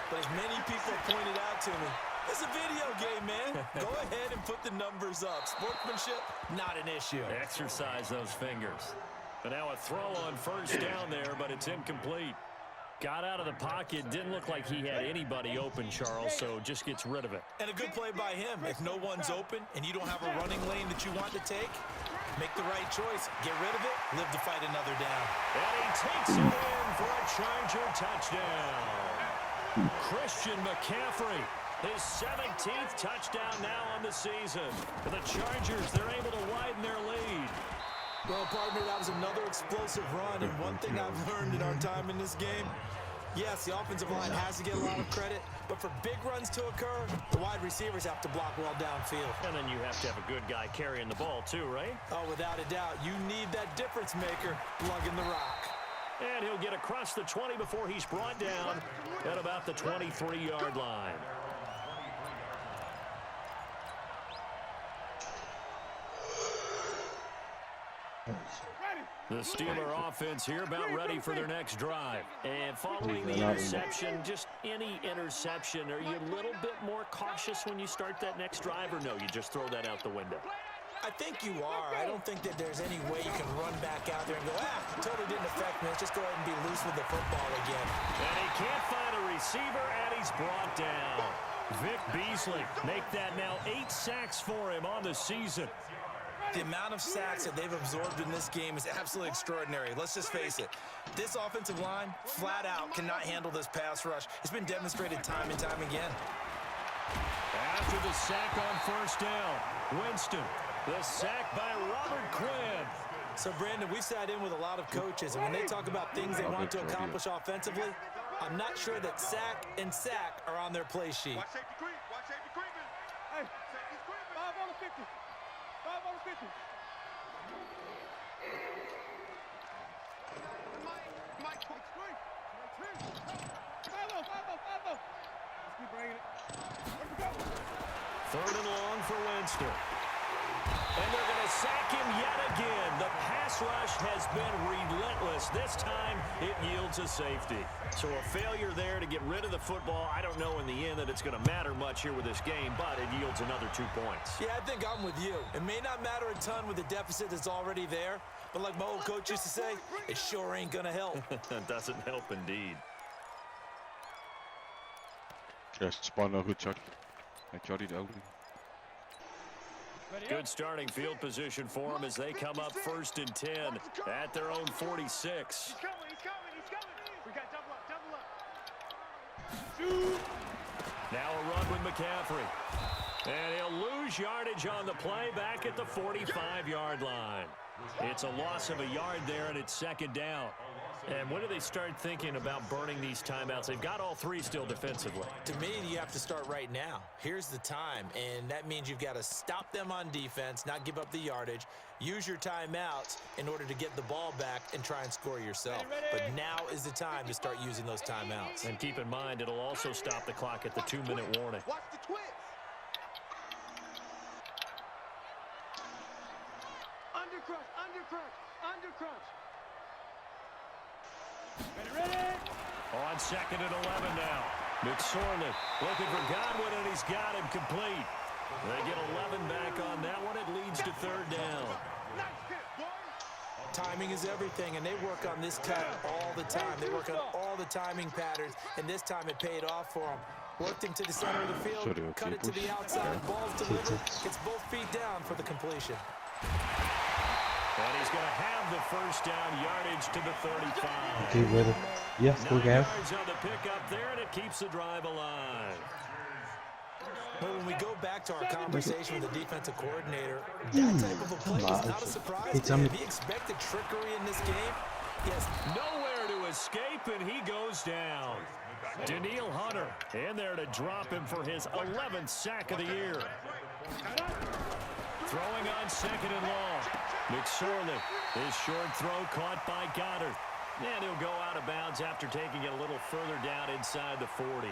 Speaker 6: But as many people have pointed out to me, it's a video game, man. Go ahead and put the numbers up. Sportsmanship, not an issue.
Speaker 4: Exercise those fingers. But now a throw on first down there, but it's incomplete. Got out of the pocket. Didn't look like he had anybody open, Charles, so just gets rid of it.
Speaker 6: And a good play by him. If no one's open and you don't have a running lane that you want to take, make the right choice. Get rid of it. Live to fight another down.
Speaker 4: And he takes it in for a Charger touchdown. Christian McCaffrey, his 17th touchdown now on the season. For the Chargers, they're able to widen their lead.
Speaker 6: Well, partner, that was another explosive run, and one thing I've learned in our time in this game, yes, the offensive line has to get a lot of credit, but for big runs to occur, the wide receivers have to block well downfield.
Speaker 4: And then you have to have a good guy carrying the ball too, right?
Speaker 6: Oh, without a doubt, you need that difference maker lugging the rock.
Speaker 4: And he'll get across the 20 before he's brought down at about the 23-yard line. The Steeler offense here about ready for their next drive. And following the interception, just any interception, are you a little bit more cautious when you start that next drive, or no, you just throw that out the window?
Speaker 6: I think you are. I don't think that there's any way you can run back out there and go, totally didn't affect me. Let's just go ahead and be loose with the football again.
Speaker 4: And he can't find a receiver, and he's brought down. Vic Beasley make that now 8 sacks for him on the season.
Speaker 6: The amount of sacks that they've absorbed in this game is absolutely extraordinary. Let's just face it. This offensive line, flat out, cannot handle this pass rush. It's been demonstrated time and time again.
Speaker 4: After the sack on first down, Winston. The sack by Robert Quinn.
Speaker 6: So, Brandon, we sat in with a lot of coaches, and when they talk about things they want to accomplish offensively, I'm not sure that sack and sack are on their play sheet.
Speaker 5: Watch safety creep. Watch safety creeping. Hey, safety's creeping. 5 on the 50. 5 on the 50. Mike, quick screen. 5-0. Let's keep bringing it. Where'd we go?
Speaker 4: 3rd and long for Winston. And they're going to sack him yet again. The pass rush has been relentless. This time, it yields a safety. So a failure there to get rid of the football. I don't know in the end that it's going to matter much here with this game, but it yields another 2 points.
Speaker 6: Yeah, I think I'm with you. It may not matter a ton with the deficit that's already there, but like my old coach used to say, it sure ain't going to help.
Speaker 4: It doesn't help indeed.
Speaker 2: Ja, spannend, goed shot. Hij shot it out.
Speaker 4: Good starting field position for them as they come up 1st and 10 at their own 46.
Speaker 5: He's coming. We got double up. Shoot.
Speaker 4: Now a run with McCaffrey. And he'll lose yardage on the play back at the 45-yard line. It's a loss of a yard there, and it's 2nd down. And when do they start thinking about burning these timeouts? They've got all 3 still defensively.
Speaker 6: To me, you have to start right now. Here's the time, and that means you've got to stop them on defense, not give up the yardage, use your timeouts in order to get the ball back and try and score yourself. But now is the time to start using those timeouts.
Speaker 4: And keep in mind, it'll also stop the clock at the 2-minute warning.
Speaker 5: Watch the twist. Under crunch. Ready.
Speaker 4: On 2nd and 11 now. McSorley looking for Godwin, and he's got him complete. They get 11 back on that one. It leads to 3rd down.
Speaker 5: Nice hit, boy.
Speaker 6: Timing is everything, and they work on this cut all the time. They work on all the timing patterns, and this time it paid off for them. Worked him to the center of the field, cut it to the outside, ball's delivered, gets both feet down for the completion.
Speaker 4: And he's going to have the 1st down, yardage to the 35.
Speaker 7: Okay, ready. Yes, go
Speaker 4: 9
Speaker 7: guys.
Speaker 4: yards on the pickup there, and it keeps the drive alive.
Speaker 6: But when we go back to our conversation with the defensive coordinator, that type of a play is not a surprise to him. He expected trickery in this game. Yes.
Speaker 4: Nowhere to escape, and he goes down. Daniil Hunter in there to drop him for his 11th sack of the year. Throwing on 2nd and long. McSorley, his short throw caught by Goddard. And he'll go out of bounds after taking it a little further down inside the 40.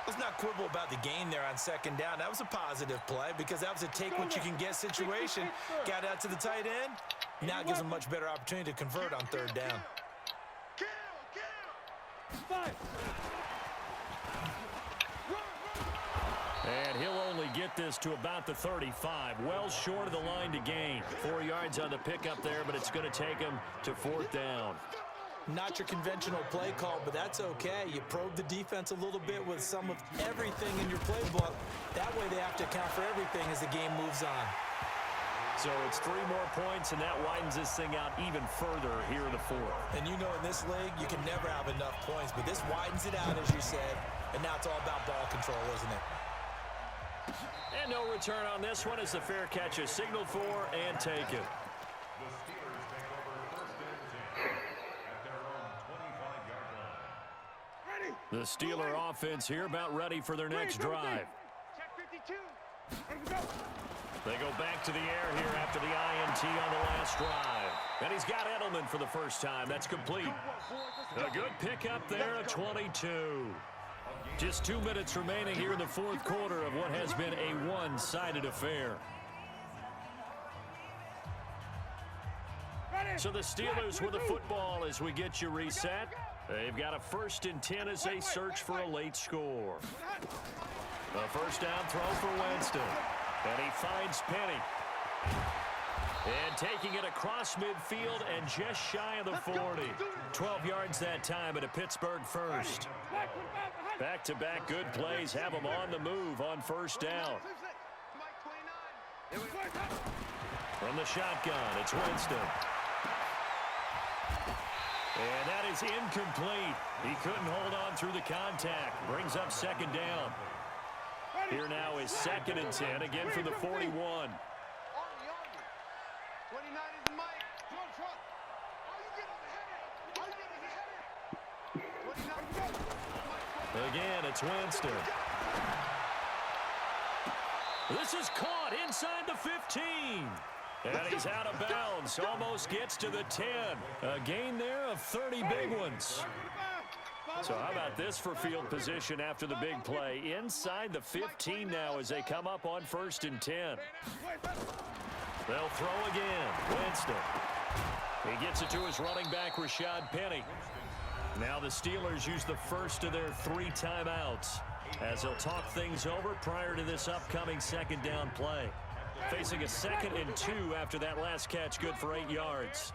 Speaker 6: Let's not quibble about the gain there on 2nd down. That was a positive play because that was a take-what-you-can-get situation. Got out to the tight end. Now it gives them a much better opportunity to convert on 3rd down.
Speaker 4: And he'll only get this to about the 35. Well short of the line to gain. 4 yards on the pickup there, but it's going to take him to 4th down.
Speaker 6: Not your conventional play call, but that's okay. You probe the defense a little bit with some of everything in your playbook. That way they have to account for everything as the game moves on.
Speaker 4: So it's 3 more points, and that widens this thing out even further here in the 4th.
Speaker 6: And you know in this league, you can never have enough points, but this widens it out, as you said, and now it's all about ball control, isn't it?
Speaker 4: And no return on this one as the fair catch is signaled for and taken. The Steeler offense here about ready for their next drive. They go back to the air here after the INT on the last drive. And he's got Edelman for the first time. That's complete. A good pickup there at 22. Just 2 minutes remaining here in the 4th quarter of what has been a one-sided affair. So the Steelers with the football as we get you reset. They've got a 1st and 10 as they search for a late score. A 1st down throw for Winston. And he finds Penny. And taking it across midfield and just shy of the 40. 12 yards that time at a Pittsburgh 1st. Back-to-back good plays have them on the move on 1st down. From the shotgun, it's Winston. And that is incomplete. He couldn't hold on through the contact. Brings up 2nd down. Here now is 2nd and 10, again from the 41. Again, it's Winston. This is caught inside the 15. And he's out of bounds. Almost gets to the 10. A gain there of 30 big ones. So how about this for field position after the big play? Inside the 15 now as they come up on 1st and 10. They'll throw again. Winston. He gets it to his running back, Rashad Penny. Now the Steelers use the first of their 3 timeouts as they'll talk things over prior to this upcoming second down play. Facing a 2nd and 2 after that last catch, good for 8 yards.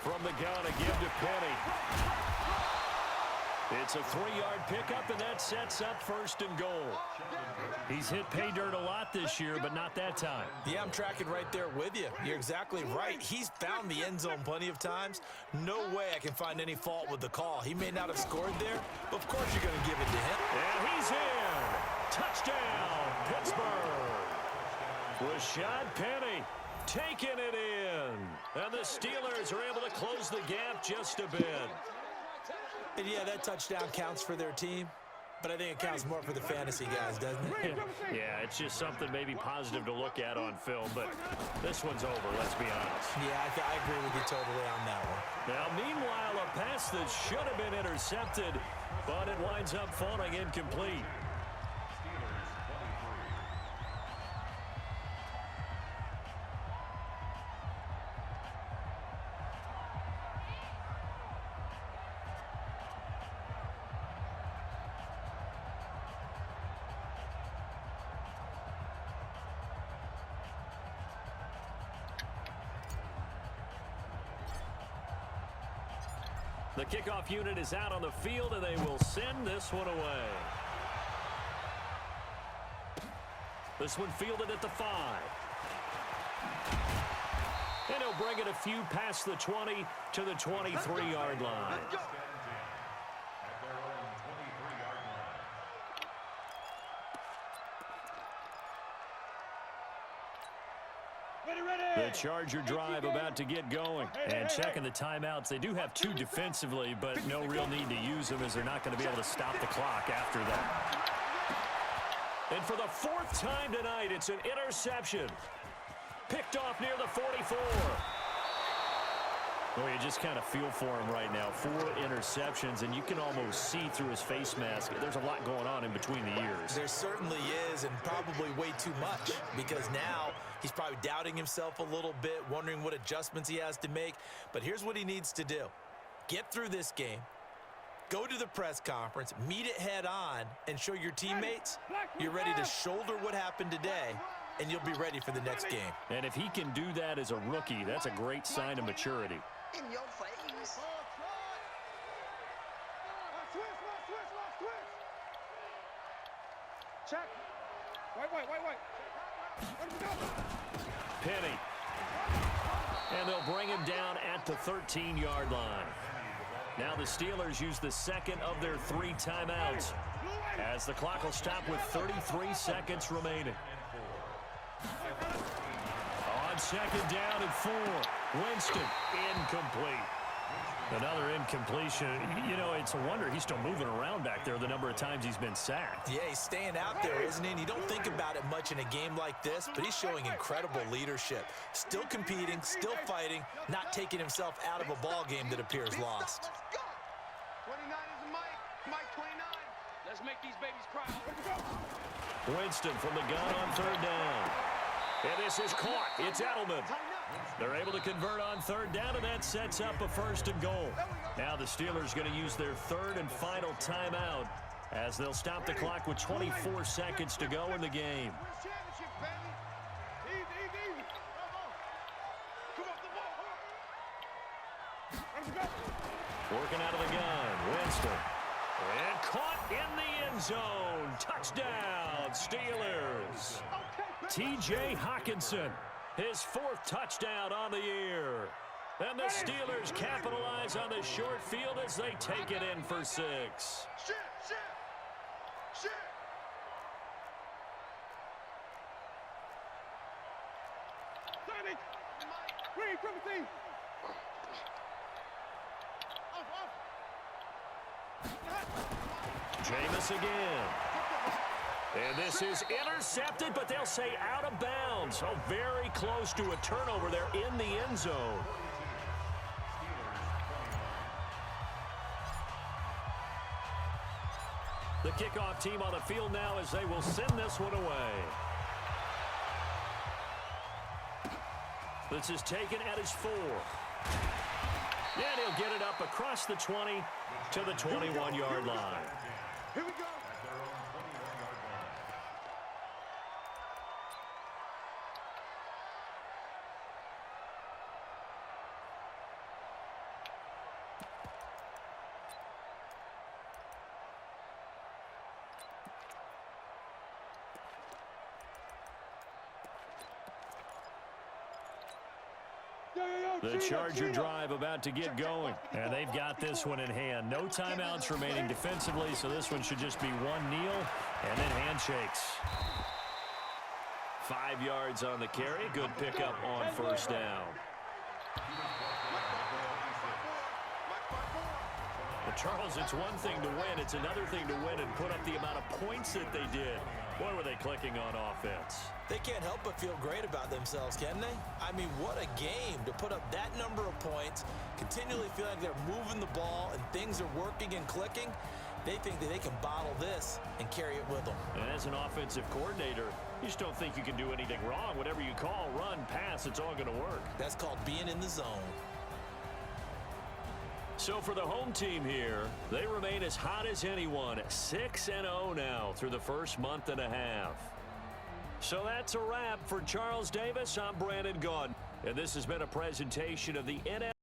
Speaker 4: From the gun, a give to Penny. It's a 3-yard pickup, and that sets up 1st and goal. He's hit pay dirt a lot this year, but not that time.
Speaker 6: Yeah, I'm tracking right there with you. You're exactly right. He's found the end zone plenty of times. No way I can find any fault with the call. He may not have scored there, but of course you're going to give it to him.
Speaker 4: And he's in. Touchdown, Pittsburgh. Rashad Penny taking it in. And the Steelers are able to close the gap just a bit.
Speaker 6: And yeah, that touchdown counts for their team, but I think it counts more for the fantasy guys, doesn't it?
Speaker 4: Yeah, it's just something maybe positive to look at on film, but this one's over, let's be honest.
Speaker 6: Yeah, I agree with you totally on that one.
Speaker 4: Now, meanwhile, a pass that should have been intercepted, but it winds up falling incomplete. The kickoff unit is out on the field, and they will send this one away. This one fielded at the 5. And he'll bring it a few past the 20 to the 23-yard line. The Charger drive about to get going. And checking the timeouts. They do have 2 defensively, but no real need to use them as they're not going to be able to stop the clock after that. And for the 4th time tonight, it's an interception. Picked off near the 44. Well, you just kind of feel for him right now. 4 interceptions, and you can almost see through his face mask. There's a lot going on in between the ears.
Speaker 6: There certainly is, and probably way too much, because now he's probably doubting himself a little bit, wondering what adjustments he has to make. But here's what he needs to do. Get through this game, go to the press conference, meet it head on, and show your teammates you're ready to shoulder what happened today, and you'll be ready for the next game.
Speaker 4: And if he can do that as a rookie, that's a great sign of maturity.
Speaker 5: In your face. Check. Wait.
Speaker 4: Penny. And they'll bring him down at the 13-yard line. Now the Steelers use the 2nd of their 3 timeouts as the clock will stop with 33 seconds remaining. On 2nd down and 4. Winston, incomplete. Another incompletion. You know, it's a wonder he's still moving around back there the number of times he's been sacked.
Speaker 6: Yeah, he's staying out there, isn't he? And you don't think about it much in a game like this, but he's showing incredible leadership. Still competing, still fighting, not taking himself out of a ball game that appears lost.
Speaker 5: 29 is Mike. Mike 29. Let's make these babies cry.
Speaker 4: Winston from the gun on 3rd down. And this is caught. It's Edelman. They're able to convert on 3rd down, and that sets up a 1st and goal. Now the Steelers going to use their 3rd and final timeout as they'll stop the clock with 24 seconds to go in the game. Working out of the gun, Winston. And caught in the end zone. Touchdown, Steelers. T.J. Hawkinson, his 4th touchdown on the year. And the Steelers capitalize on the short field as they take it in for 6. Jameis again. And this is intercepted, but they'll say out of bounds. So very close to a turnover there in the end zone. kickoff team on the field now as they will send this one away. This is taken at his 4. And he'll get it up across the 20 to the 21-yard line.
Speaker 5: Here we go.
Speaker 4: The Charger drive about to get going. And they've got this one in hand. No timeouts remaining defensively, so this one should just be one kneel and then handshakes. 5 yards on the carry. Good pickup on first down. Well, Charles, it's one thing to win. It's another thing to win and put up the amount of points that they did. Boy, were they clicking on offense.
Speaker 6: They can't help but feel great about themselves, can they? I mean, what a game to put up that number of points, continually feel like they're moving the ball and things are working and clicking. They think that they can bottle this and carry it with them.
Speaker 4: And as an offensive coordinator, you just don't think you can do anything wrong. Whatever you call, run, pass, it's all going to work.
Speaker 6: That's called being in the zone.
Speaker 4: So for the home team here, they remain as hot as anyone, 6-0 now through the first month and a half. So that's a wrap for Charles Davis. I'm Brandon Gaudin, and this has been a presentation of the NFL.